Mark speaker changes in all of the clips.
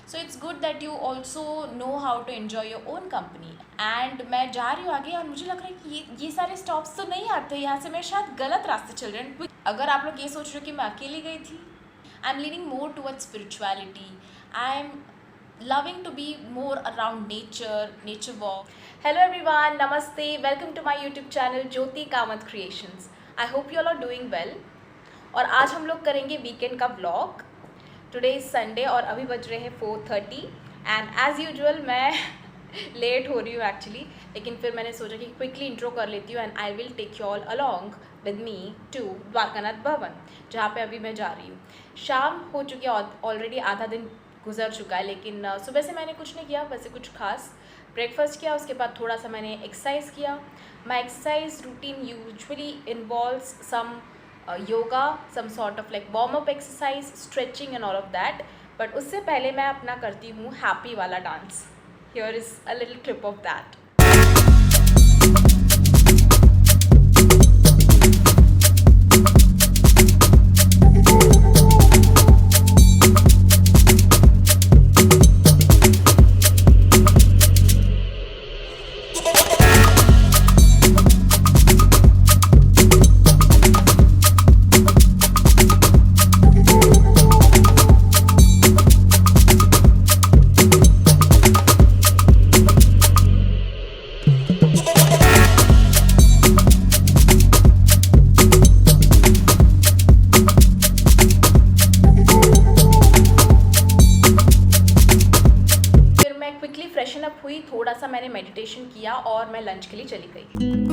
Speaker 1: So it's good that you also know how to enjoy your own company. And मैं जा रही हूँ आगे और मुझे लग रहा है कि ये सारे स्टॉप्स तो नहीं आते यहाँ से, मैं शायद गलत रास्ते चल रहे हैं. अगर आप लोग ये सोच रहे हो कि मैं अकेली गई थी, I am leaning more towards spirituality. I'm loving to be more around nature walk. Hello everyone, namaste, welcome to my YouTube channel Jyoti Kamath Creations. I hope you all are doing well. और आज हम लोग करेंगे weekend का vlog. Today is Sunday और अभी बज रहे हैं 4:30 एंड एज़ यूजुअल मैं लेट हो रही हूँ एक्चुअली, लेकिन फिर मैंने सोचा कि क्विकली इंट्रो कर लेती हूँ and I will take you all along with me to Dwarkanath Bhavan, जहाँ पे अभी मैं जा रही हूँ. शाम हो चुकी है, ऑलरेडी आधा दिन गुजर चुका है, लेकिन सुबह से मैंने कुछ नहीं किया, वैसे कुछ खास. ब्रेकफास्ट किया, उसके बाद थोड़ा सा मैंने एक्सरसाइज किया. My exercise routine usually involves some yoga, some sort of like warm up exercise, stretching and all of that. But उससे पहले मैं अपना करती हूँ हैप्पी वाला dance. Here is a little clip of that. Freshen up हुई, थोड़ा सा मैंने मेडिटेशन किया और मैं लंच के लिए चली गई.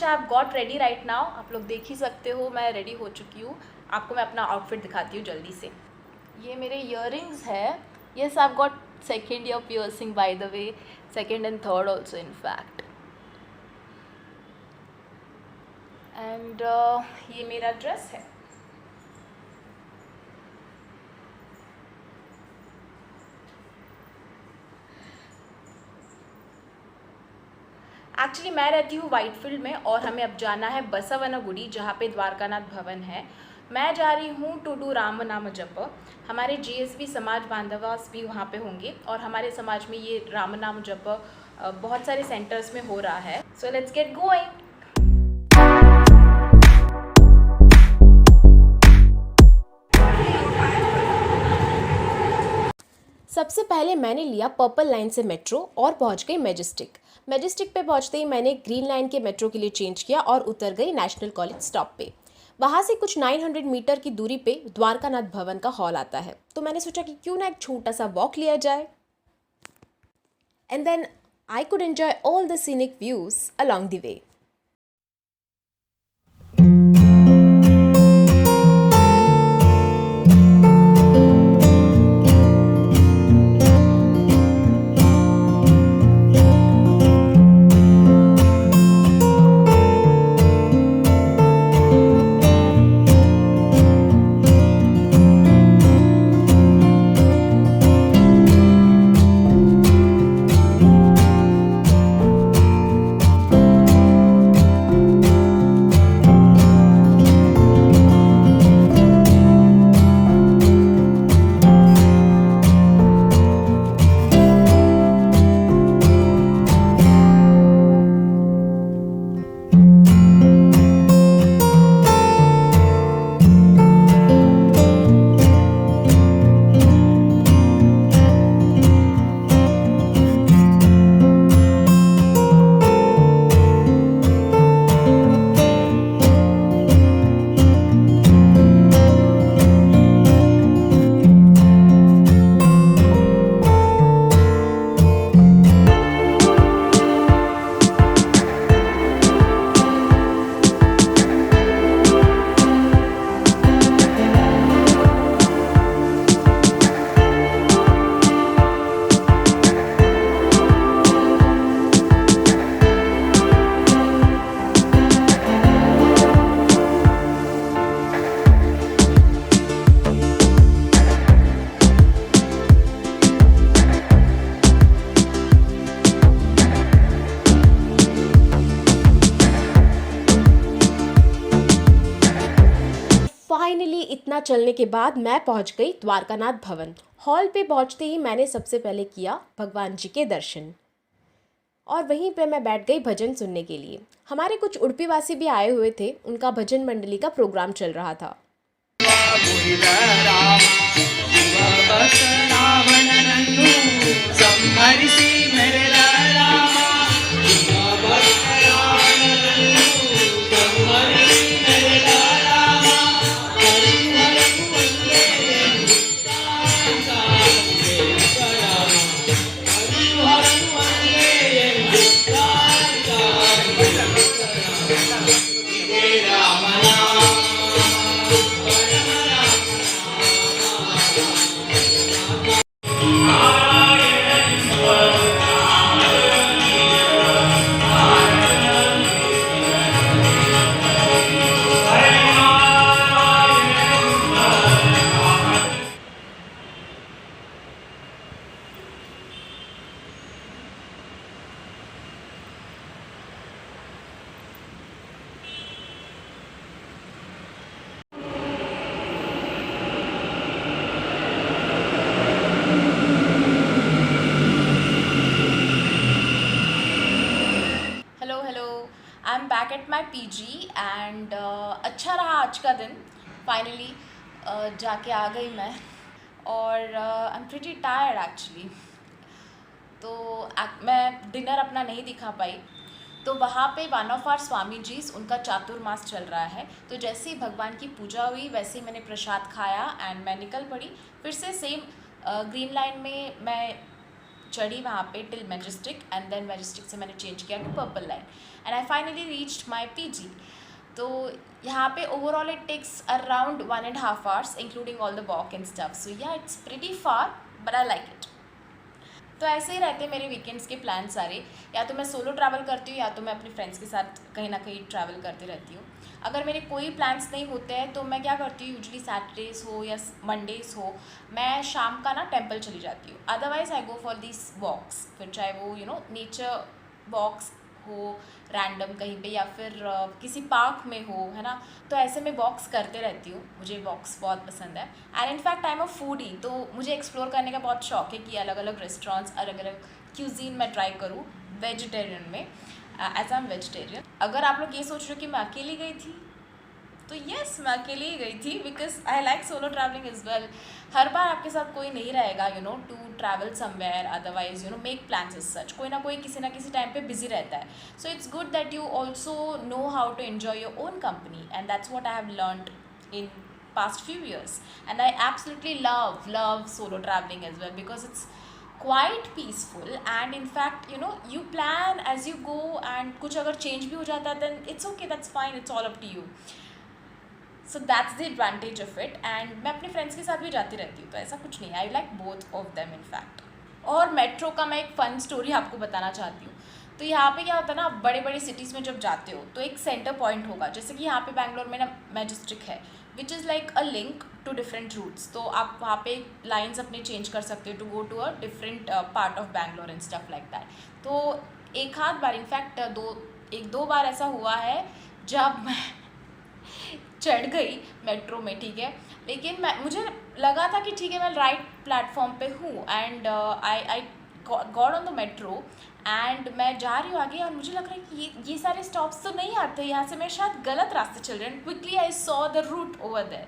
Speaker 1: I have got ready right now. आप लोग देख ही सकते हो मैं रेडी हो चुकी हूँ. आपको मैं अपना आउटफिट दिखाती हूँ जल्दी से. ये मेरे इयररिंग्स है. Yes, I have got second year piercing by the way, second and third also in fact. And ये मेरा ड्रेस है. एक्चुअली मैं रहती हूँ वाइटफील्ड में और हमें अब जाना है बसवनगुडी, जहाँ पे द्वारकानाथ भवन है. मैं जा रही हूँ टू डू राम नाम जप. हमारे जीएसबी समाज बांधवास भी वहाँ पे होंगे और हमारे समाज में ये राम नाम जप बहुत सारे सेंटर्स में हो रहा है. So let's get going. सबसे पहले मैंने लिया पर्पल लाइन से मेट्रो और पहुंच गई मैजेस्टिक. मैजेस्टिक पे पहुंचते ही मैंने ग्रीन लाइन के मेट्रो के लिए चेंज किया और उतर गई नेशनल कॉलेज स्टॉप पे. वहाँ से कुछ 900 मीटर की दूरी पे द्वारकानाथ भवन का हॉल आता है, तो मैंने सोचा कि क्यों ना एक छोटा सा वॉक लिया जाए. And then I could enjoy all the scenic views along the way.
Speaker 2: इतना चलने के बाद मैं पहुंच गई द्वारकानाथ भवन। हॉल पे पहुंचते ही मैंने सबसे पहले किया भगवान जी के दर्शन और वहीं पे मैं बैठ गई भजन सुनने के लिए। हमारे कुछ उड़पी वासी भी आए हुए थे, उनका भजन मंडली का प्रोग्राम चल रहा था।
Speaker 1: Hello hello, I am back at my PG and अच्छा रहा आज का दिन। फाइनली जाके आ गई मैं और I am pretty tired actually. तो मैं डिनर अपना नहीं दिखा पाई। तो वहाँ पे one of are Swami ji, उनका चातुर्मास चल रहा है। तो जैसे ही भगवान की पूजा हुई वैसे ही मैंने प्रसाद खाया एंड मैं निकल पड़ी। फिर से सेम ग्रीन लाइन में मैं चढ़ी वहाँ पे till Majestic and then Majestic से मैंने चेंज किया to purple line and I finally reached my PG. तो यहाँ पे overall it takes around 1.5 hours including all the walk and stuff. So yeah it's pretty far but I like it. तो ऐसे ही रहते हैं मेरे वीकेंड्स के प्लान सारे। या तो मैं सोलो ट्रैवल करती हूँ या तो मैं अपने फ्रेंड्स के साथ कहीं ना कहीं ट्रैवल करती रहती हूँ। अगर मेरे कोई प्लान्स नहीं होते हैं तो मैं क्या करती हूँ, यूजुअली सैटरडेज हो या मंडेज़ हो, मैं शाम का ना टेम्पल चली जाती हूँ। Otherwise I go for this walks, फिर चाहे वो नेचर वॉक्स हो रैंडम कहीं पे या फिर किसी पार्क में हो, है ना। तो ऐसे में वॉक्स करते रहती हूँ, मुझे वॉक्स बहुत पसंद है। And in fact I am a foodie, तो मुझे एक्सप्लोर करने का बहुत शौक है कि अलग अलग रेस्टोरेंट्स, अलग अलग क्यूजीन मैं ट्राई करूँ वेजिटेरियन में, एज आई एम वेजिटेरियन। अगर आप लोग ये सोच रहे हो कि मैं अकेली गई थी, तो यस मैं अकेली ही गई थी because I like solo travelling as well. हर बार आपके साथ कोई नहीं रहेगा to travel somewhere, otherwise make plans as such. कोई ना कोई किसी ना किसी टाइम पे बिजी रहता है। So it's good that you also know how to enjoy your own company and that's what I have learned in past few years. And I absolutely love solo traveling as well because it's quite peaceful and in fact you plan as you go and कुछ अगर change भी हो जाता है then it's okay, that's fine, it's all up to you. So that's the advantage of it. and मैं अपने friends के साथ भी जाती रहती हूँ, तो ऐसा कुछ नहीं है। I like both of them in fact. और मेट्रो का मैं एक फ़न स्टोरी आपको बताना चाहती हूँ। तो यहाँ पे क्या होता है ना, आप बड़े बड़े सिटीज़ में जब जाते हो तो एक सेंटर पॉइंट होगा। जैसे कि यहाँ पे बैंगलोर में ना मैजेस्टिक है which is like a link to different routes. तो आप वहाँ पे लाइन्स अपने चेंज कर सकते हो to go to a different part of Bangalore and stuff like that. तो एक आध बार इनफैक्ट एक दो बार ऐसा हुआ है जब मैं चढ़ गई मेट्रो में, ठीक है, लेकिन मुझे लगा था कि ठीक है मैं राइट प्लेटफॉर्म पे हूँ and I got on the metro and मैं जा रही हूँ आगे और मुझे लग रहा है कि ये सारे स्टॉप्स तो नहीं आते यहाँ से, मैं शायद गलत रास्ते चल रहे हैं। Quickly I saw the route over there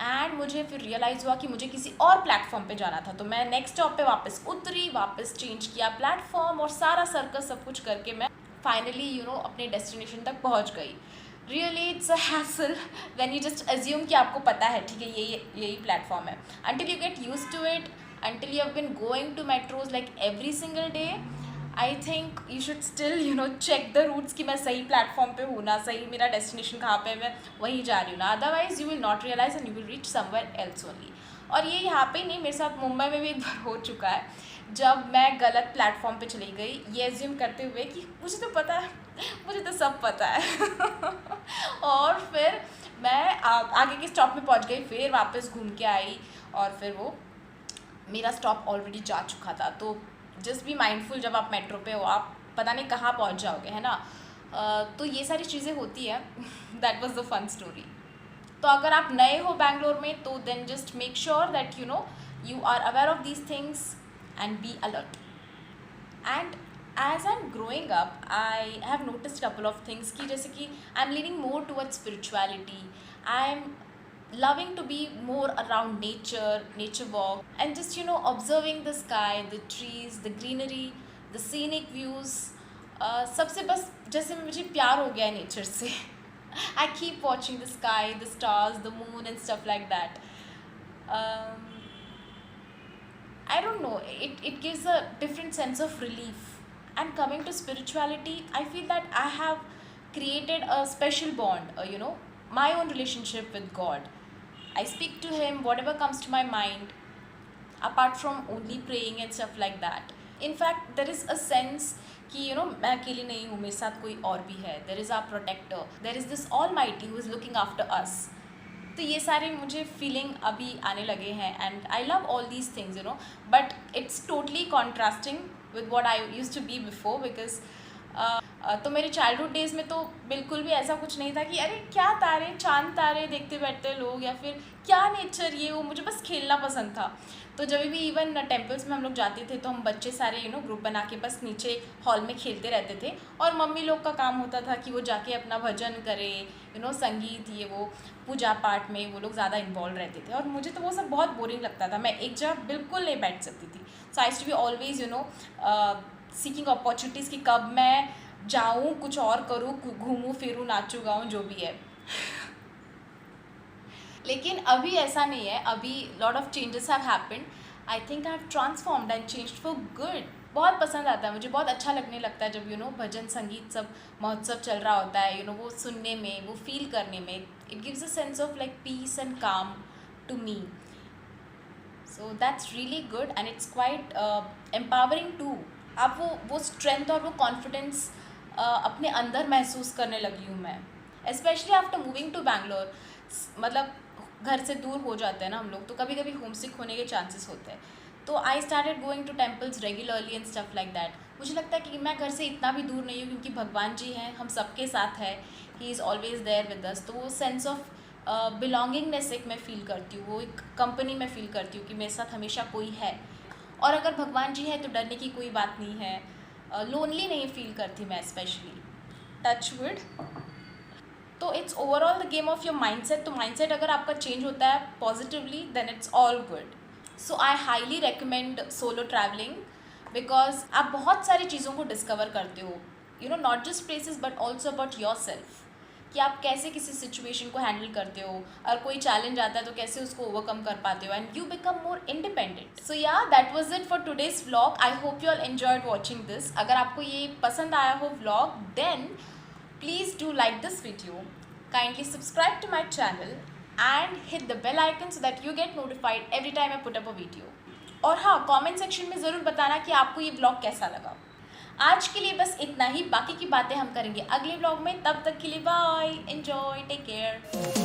Speaker 1: and मुझे फिर रियलाइज़ हुआ कि मुझे किसी और प्लेटफॉर्म पे जाना था। तो मैं नेक्स्ट स्टॉप पे वापस उतरी, वापस चेंज किया प्लेटफॉर्म और सारा सर्कस सब कुछ करके मैं फाइनली अपने डेस्टिनेशन तक पहुँच गई। Really it's a hassle when you just assume कि आपको पता है, ठीक है यही प्लेटफॉर्म है। until you get used to it, until you have been going to metros like every single day, I think you should still check the routes कि मैं सही प्लेटफॉर्म पे हूँ ना, सही मेरा डेस्टिनेशन कहाँ पे, मैं वहीं जा रही हूँ ना। Otherwise you will not realise and you will reach somewhere else only. और ये यहाँ पे ही नहीं, मेरे साथ मुंबई में भी एक बार हो चुका है जब मैं गलत प्लेटफॉर्म पे चली गई, ये एज्यूम करते हुए कि मुझे तो पता है, मुझे तो सब पता है और फिर मैं आगे के स्टॉप में पहुँच गई, फिर वापस घूम के आई और फिर वो मेरा स्टॉप ऑलरेडी जा चुका था। तो जस्ट बी माइंडफुल, जब आप मेट्रो पे हो आप पता नहीं कहाँ पहुँच जाओगे, है ना। तो ये सारी चीज़ें होती है। That was the fun story. तो अगर आप नए हो बैंगलोर में तो then just make sure that you are aware of these things and be alert. And as I'm growing up, I have noticed couple of things कि जैसे कि I'm leaning more towards spirituality. I'm loving to be more around nature walk, and just observing the sky, the trees, the greenery, the scenic views. सबसे बस जैसे मुझे प्यार हो गया है नेचर से. I keep watching the sky, the stars, the moon and stuff like that. I don't know, it gives a different sense of relief. And coming to spirituality, I feel that I have created a special bond, my own relationship with God. I speak to Him, whatever comes to my mind, apart from only praying and stuff like that. In fact, there is a sense कि मैं अकेली नहीं हूँ, मेरे साथ कोई और भी है. There is our protector. There is this Almighty who is looking after us. तो ये सारे मुझे फीलिंग अभी आने लगे हैं and I love all these things but it's totally contrasting with what I used to be before because तो मेरे चाइल्डहुड डेज़ में तो बिल्कुल भी ऐसा कुछ नहीं था कि अरे क्या तारे चांद तारे देखते बैठते लोग या फिर क्या नेचर ये वो. मुझे बस खेलना पसंद था. तो जब भी इवन टेम्पल्स में हम लोग जाते थे तो हम बच्चे सारे ग्रुप बना के बस नीचे हॉल में खेलते रहते थे और मम्मी लोग का काम होता था कि वो जाके अपना भजन करे, संगीत ये वो पूजा पाठ में वो लोग ज़्यादा इन्वॉल्व रहते थे और मुझे तो वो सब बहुत बोरिंग लगता था. मैं एक जगह बिल्कुल नहीं बैठ सकती थी. So I used to be always seeking opportunities कि कब मैं जाऊँ, कुछ और करूँ, घूमूँ फिरूँ, नाचूँ गाऊँ, जो भी है. लेकिन अभी ऐसा नहीं है. अभी lot of changes have happened. I think I have transformed and changed for good. बहुत पसंद आता है मुझे, बहुत अच्छा लगने लगता है जब भजन संगीत सब महोत्सव चल रहा होता है. वो सुनने में, वो फील करने में, it gives a sense of like peace and calm to me. So that's really good and it's quite empowering too. आप वो स्ट्रेंथ और वो कॉन्फिडेंस अपने अंदर महसूस करने लगी हूँ मैं, specially after moving to Bangalore. मतलब घर से दूर हो जाते हैं ना हम लोग, तो कभी कभी होम सिक होने के चांसेस होते हैं. तो I started going to temples regularly and stuff like that. मुझे लगता है कि मैं घर से इतना भी दूर नहीं हूँ क्योंकि भगवान जी हैं, हम सबके साथ है. He is always there with us. तो वो सेंस ऑफ बिलोंगिंगनेस एक मैं फील करती हूँ, वो एक कंपनी में फील करती हूँ कि मेरे साथ हमेशा कोई है. और अगर भगवान जी है तो डरने की कोई बात नहीं है. लोनली नहीं फील करती मैं स्पेशली. Touch wood. तो it's overall the game of your mindset. तो माइंडसेट अगर आपका चेंज होता है positively then it's all good. So I highly recommend solo travelling because आप बहुत सारी चीज़ों को डिस्कवर करते हो, not just places but also about yourself, कि आप कैसे किसी सिचुएशन को हैंडल करते हो और कोई चैलेंज आता है तो कैसे उसको ओवरकम कर पाते हो and you become more independent. So yeah that was it for today's vlog. I hope you all enjoyed watching this. अगर आपको ये पसंद आया हो vlog then please do like this video, kindly subscribe to my channel and hit the bell icon so that you get notified every time I put up a video. और हाँ, comment section में ज़रूर बताना कि आपको ये vlog कैसा लगा. आज के लिए बस इतना ही. बाकी की बातें हम करेंगे अगले व्लॉग में. तब तक के लिए बाय, एंजॉय, टेक केयर.